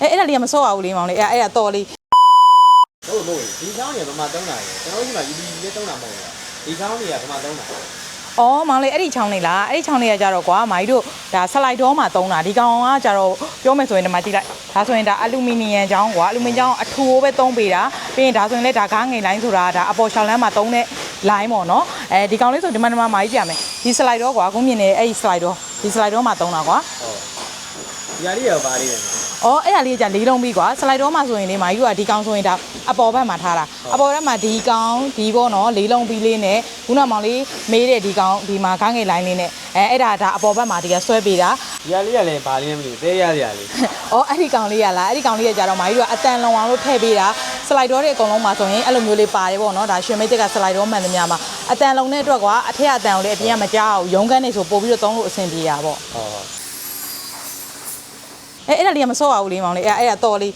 အဲ့ဒါလေးကမစော့အောင်လေးမောင်လေးအဲ့ဒါတော်လေးဟုတ်ဒီချောင်းတွေကဘာမှတုံးတာလဲကျွန်တော်တို့ဒီမှာ UB လေးတုံးတာမဟုတ်ဘူးဒီချောင်းတွေကဘာမှတုံးတာအော်မောင်လေးအဲ့ဒီချောင်းလေးလားအဲ့ဒီချောင်းလေးကကြတော့ကွာမိုင်းတို့ဒါဆလိုက်တော့မှသုံးတာဒီကောင်ကကြတော့ပြောမယ်ဆိုရင်ဒီမှာကြည့်လိုက်ဒါဆိုရင်ဒါအလူမီနီယံချောင်းကွာအလူမီနီယံချောင်းအထူပဲသုံးပေးတာပြီးရင်ဒါဆိုရင်လည်းဒါကားငယ်လိုင်းဆိုတာဒါအပေါ်ရှောင်းလမ်းမှာသုံးတဲ့ line ပေါ့နော်အဲဒီကောင်လေးဆိုဒီမှာမိုင်းပြမယ်ဒီဆလိုက်တော့ကွာခုမြင်နေအဲ့ဒီဆလိုက်တော့ဒီဆလိုက်တော့မှသုံးတာကွာဟုတ်ဒီဟာလေးရောပါလေးတယ်အော်အဲ့ဒါလေးကလေးလုံးပြီးကွာဆလိုက်တော့မှဆိုရင်လေမိုင်းတို့ကဒီကောင်ဆိုရင်ဒါအပေါ်ဘက်မှာထားတာအပေါ်ဘက်မှာဒီကောင်ဒီပေါ့နော်လေးလုံးပြီးလေးနဲ့ခုနမောင်လေးမေးတဲ့ဒီကောင်ဒီမှာကားငယ်လိုင်းလေးနဲ့အဲ့ဒါအပေါ်ဘက်မှာဒီကဆွဲပေးတာဒီဟာလေးကလည်းဘာလေးမလို့သေးရစရာလေးအော်အဲ့ဒီကောင်လေးရလားအဲ့ဒီကောင်လေးကကြတော့မိုင်းတို့ကအတန်လုံအောင်လို့ထည့်ပေးတာဆလိုက်တော့တဲ့အကုန်လုံးမှာဆိုရင်အဲ့လိုမျိုးလေးပါတယ်ပေါ့နော်ဒါရွှေမိတ်ကဆလိုက်တော့မှန်သမျှမှာအတန်လုံတဲ့အတွက်ကွာအထက်အတန်ကိုလည်းအပြင်ကမကြောက်ရုံးကန်းနေဆိုပို့ပြီးတော့သုံးလို့အဆင်ပြေတာပေါ့ဟုတ်အဲ့ဒါလေးကမစော့အောင်လေးမောင်လေးအဲ့ဒါတော်လေး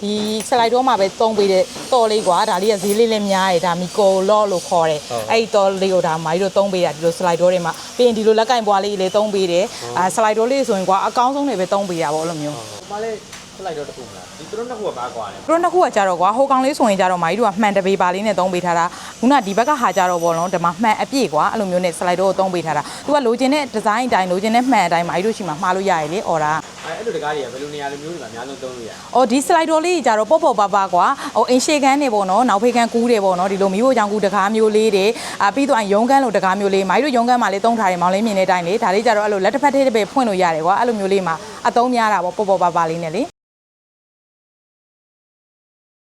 ဒီဆလိုက်တော့မှပဲသုံးပေးတဲ့တော်လေးကွာဒါလေးကဈေးလေးလည်းများတယ်ဒါမီကိုလော့လို့ခေါ်တယ်အဲ့ဒီတော်လေးကိုဒါမိုင်းတို့သုံးပေးတာဒီလိုဆလိုက်တော့တွေမှာပြီးရင်ဒီလိုလက်ကင်ပွားလေးလည်းသုံးပေးတယ်ဆလိုက်တော့လေးဆိုရင်ကွာအကောင်းဆုံးတွေပဲသုံးပေးတာပေါ့အဲ့လိုမျိုးဟိုမှာလေဆလိုက်တော့တခုမလားဒီသူတို့နှစ်ခုကဘာကွာလဲသူတို့နှစ်ခုကကြတော့ကွာဟိုကောင်လေးဆိုရင်ကြတော့မိုင်းတို့ကမှန်တပေပါလေးနဲ့သုံးပေးထားတာခုနဒီဘက်ကဟာကြတော့ပေါ့နော်ဒီမှာမှန်အပြည့်ကွာအဲ့လိုမျိုးနဲ့ဆလိုက်တော့ကိုသုံးပေးထားတာသူကလိုချင်တဲ့ဒီဇိုင်းအတိုင်းလိုချင်တဲ့မှန်အတိုင်းမိုင်းတို့ရှိမှာမှားလို့ရရလေအော်ဒါအဲ့လိုတကားတွေကဘယ်လိုနေရာလိုမျိုးတွေမှာအများဆုံးသုံးလို့ရအော်ဒီဆလိုက်တော့လေးကြတော့ပေါ့ပေါ့ပါပါကွာဟိုအင်ရှေခန်းနေပေါ့နော်နောက်ဖေးခန်းကူးတယ်ပေါ့နော်ဒီလိုမျိုးကြောင်ကူတကားမျိုးလေးတွေပြီးတော့ရုံးခန်းလိုတကားမျိုးလေးမိုင်းတို့ရုံးခန်းမှာလေးသုံးထားတယ်မောင်လေးမြင်တဲ့အတိုင်းလေဒါလေးကြတော့အဲ့လိုလက်တစ်ဖက်သေးတစ်ပဲဖွင့်လို့ရတယ်ကွာအဲ့လိုမျိုးလေးမှာအသုံးများတာပေါ့ပေါ့ပေါ့ပါပါလေးနဲ့လေ